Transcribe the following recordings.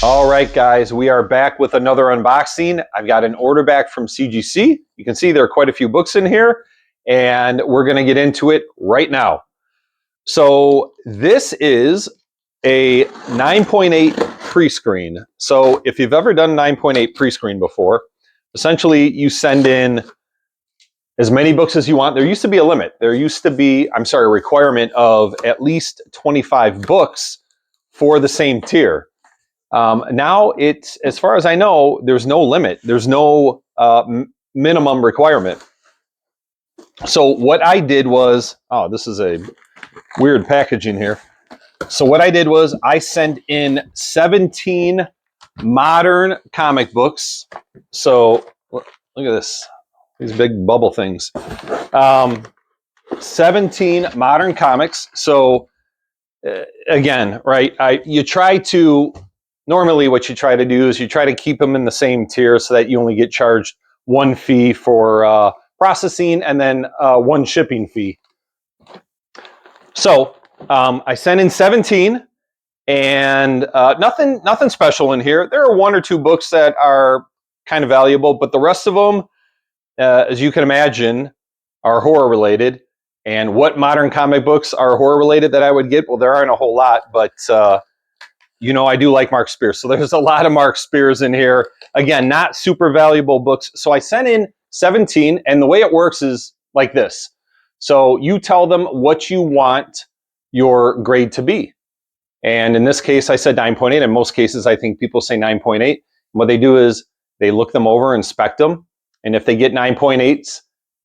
All right, guys, we are back with another unboxing. I've got an order back from CGC. You can see there are quite a few books in here, and we're going to get into it right now. So this is a 9.8 pre-screen. So if you've ever done 9.8 pre-screen before, essentially you send in as many books as you want. There used to be a limit. There used to be, a requirement of at least 25 books for the same tier. Now it's, as far as I know, there's no limit. There's no minimum requirement. So what I did was, oh, this is a weird packaging here. So what I did was I sent in 17 modern comic books. So look at this, these big bubble things. 17 modern comics. So again, right, normally what you try to do is you try to keep them in the same tier so that you only get charged one fee for processing and then one shipping fee. So I sent in 17 and nothing special in here. There are one or two books that are kind of valuable, but the rest of them, as you can imagine, are horror related. And what modern comic books are horror related that I would get? Well, there aren't a whole lot, but I do like Mark Spears. So there's a lot of Mark Spears in here. Again, not super valuable books. So I sent in 17, and the way it works is like this. So you tell them what you want your grade to be. And in this case, I said 9.8. In most cases, I think people say 9.8. What they do is they look them over, inspect them. And if they get 9.8s,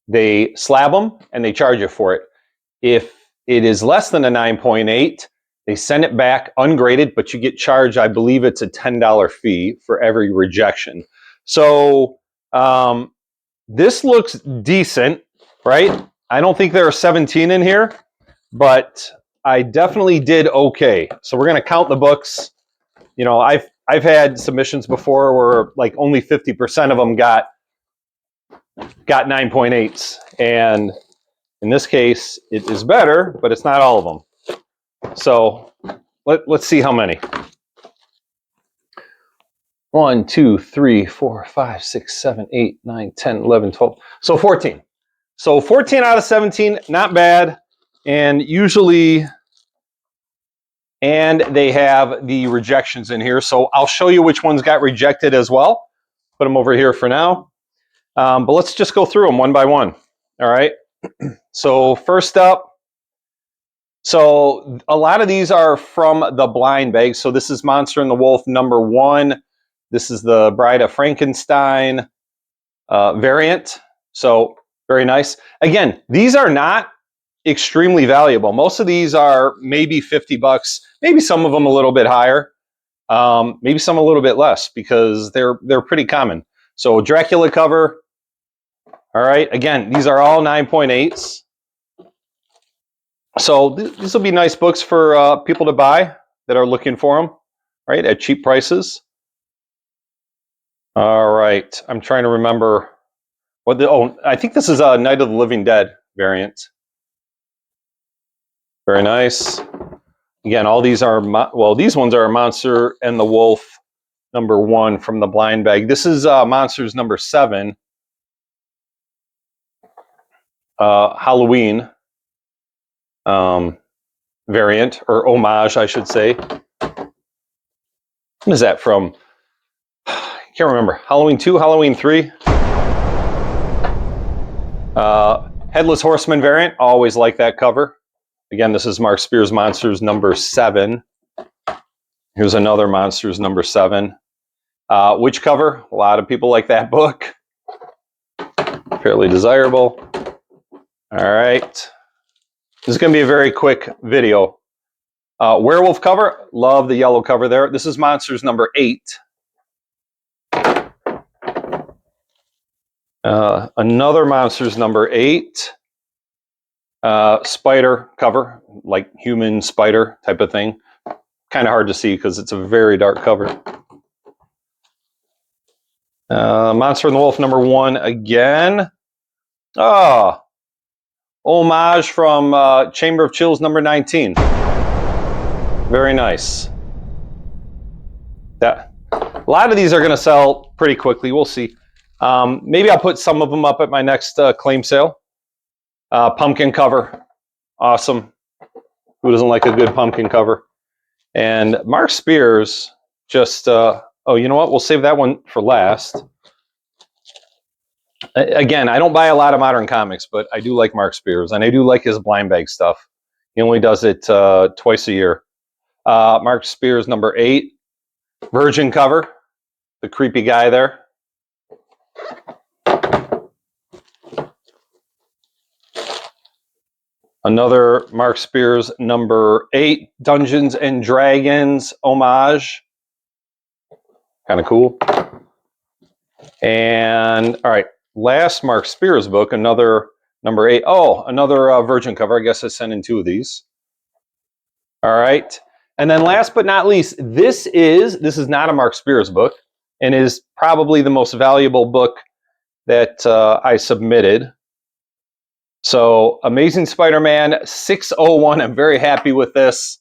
they slab them and they charge you for it. If it is less than a 9.8, they send it back ungraded, but you get charged, I believe it's a $10 fee for every rejection. So this looks decent, right? I don't think there are 17 in here, but I definitely did okay. So we're going to count the books. You know, I've had submissions before where like only 50% of them got 9.8s, and in this case, it is better, but it's not all of them. So let's see how many. 1, 2, 3, 4, 5, 6, 7, 8, 9, 10, 11, 12. So 14. So 14 out of 17, not bad. And usually, and they have the rejections in here. So I'll show you which ones got rejected as well. Put them over here for now. But let's just go through them one by one. All right. So first up, so a lot of these are from the blind bag. So this is Monster and the Wolf #1. This is the Bride of Frankenstein variant. So very nice. Again, these are not extremely valuable. Most of these are maybe 50 bucks, maybe some of them a little bit higher, maybe some a little bit less because they're pretty common. So Dracula cover. All right. Again, these are all 9.8s. So these will be nice books for people to buy that are looking for them, right, at cheap prices. All right, I'm trying to remember what I think this is a Night of the Living Dead variant. Very nice. Again, all these are, these ones are Monster and the Wolf #1 from the blind bag. This is Monsters #7, Halloween variant, or homage, I should say. What is that from? I can't remember. Halloween 2, Halloween 3. Headless Horseman variant. Always like that cover. Again, this is Mark Spears Monsters #7. Here's another Monsters #7. Witch cover. A lot of people like that book. Fairly desirable. All right. This is going to be a very quick video. Werewolf cover. Love the yellow cover there. This is Monsters #8. Another Monsters #8. Spider cover, like human spider type of thing. Kind of hard to see because it's a very dark cover. Monster and the Wolf #1 again. Oh, homage from Chamber of Chills #19. Very nice. That a lot of these are going to sell pretty quickly. We'll see. Maybe I'll put some of them up at my next claim sale. Pumpkin cover, awesome. Who doesn't like a good pumpkin cover? And Mark Spears just. Oh, you know what? We'll save that one for last. Again, I don't buy a lot of modern comics, but I do like Mark Spears, and I do like his blind bag stuff. He only does it twice a year. Mark Spears, number 8. Virgin cover. The creepy guy there. Another Mark Spears, number 8. Dungeons and Dragons homage. Kind of cool. And, all right. Last Mark Spears book, another number 8. Oh, another Virgin cover. I guess I sent in 2 of these. All right. And then last but not least, this is not a Mark Spears book and is probably the most valuable book that I submitted. So Amazing Spider-Man 601. I'm very happy with this.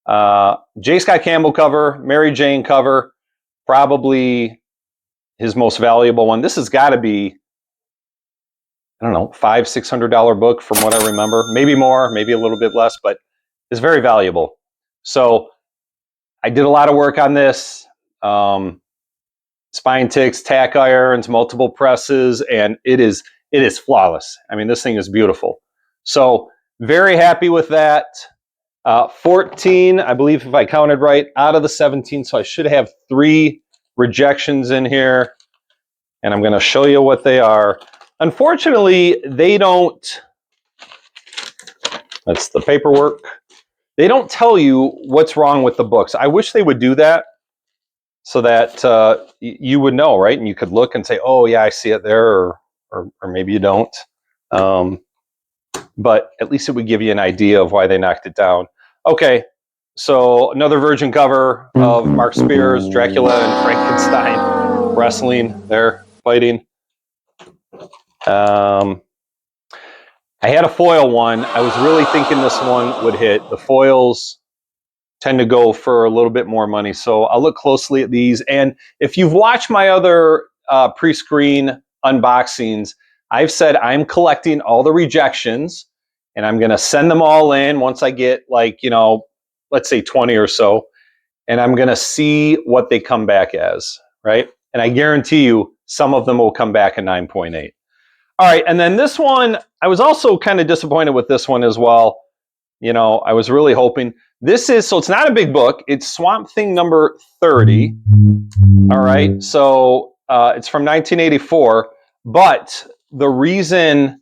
J. Scott Campbell cover, Mary Jane cover, probably his most valuable one. This has got to be, I don't know, $500-600 book from what I remember. Maybe more, maybe a little bit less, but it's very valuable. So I did a lot of work on this. Spine ticks, tack irons, multiple presses, and it is flawless. I mean, this thing is beautiful. So very happy with that. 14, I believe, if I counted right, out of the 17. So I should have 3 rejections in here. And I'm going to show you what they are. Unfortunately, they don't, that's the paperwork. They don't tell you what's wrong with the books. I wish they would do that so that you would know, right? And you could look and say, oh, yeah, I see it there, or maybe you don't. But at least it would give you an idea of why they knocked it down. Okay, so another Virgin cover of Mark Spears, Dracula and Frankenstein wrestling there. Fighting. I had a foil one. I was really thinking this one would hit. The foils tend to go for a little bit more money, so I'll look closely at these. And if you've watched my other pre-screen unboxings, I've said I'm collecting all the rejections, and I'm going to send them all in once I get, like, you know, let's say 20 or so, and I'm going to see what they come back as, right? And I guarantee you, some of them will come back a 9.8. All right, and then this one, I was also kind of disappointed with this one as well. You know, I was really hoping. This is, so it's not a big book. It's Swamp Thing number 30. All right, so it's from 1984. But the reason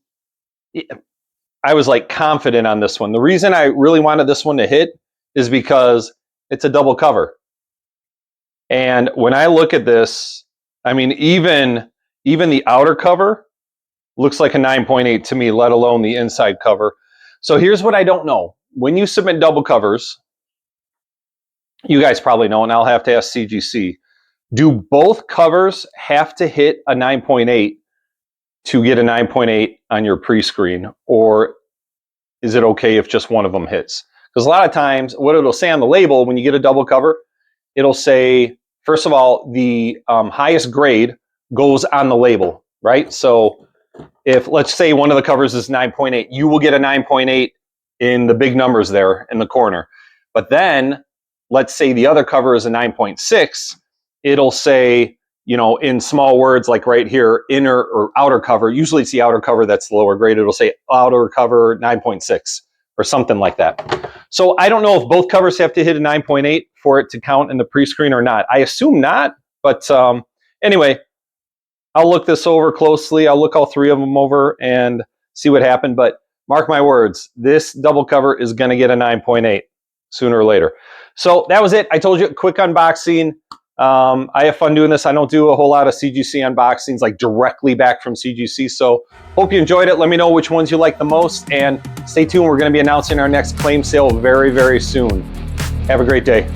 I was like confident on this one, the reason I really wanted this one to hit is because it's a double cover. And when I look at this, I mean, even the outer cover looks like a 9.8 to me, let alone the inside cover. So here's what I don't know. When you submit double covers, you guys probably know, and I'll have to ask CGC, do both covers have to hit a 9.8 to get a 9.8 on your pre-screen? Or is it okay if just one of them hits? Because a lot of times, what it'll say on the label when you get a double cover, it'll say, first of all, the highest grade goes on the label, right? So if, let's say, one of the covers is 9.8, you will get a 9.8 in the big numbers there in the corner. But then, let's say the other cover is a 9.6, it'll say, you know, in small words, like right here, inner or outer cover. Usually it's the outer cover that's the lower grade. It'll say outer cover 9.6 or something like that. So I don't know if both covers have to hit a 9.8 for it to count in the pre-screen or not. I assume not, but anyway, I'll look this over closely. I'll look all 3 of them over and see what happened. But mark my words, this double cover is going to get a 9.8 sooner or later. So that was it. I told you, a quick unboxing. I have fun doing this. I don't do a whole lot of CGC unboxings, like directly back from CGC. So hope you enjoyed it. Let me know which ones you like the most, and stay tuned. We're going to be announcing our next claim sale very, very soon. Have a great day.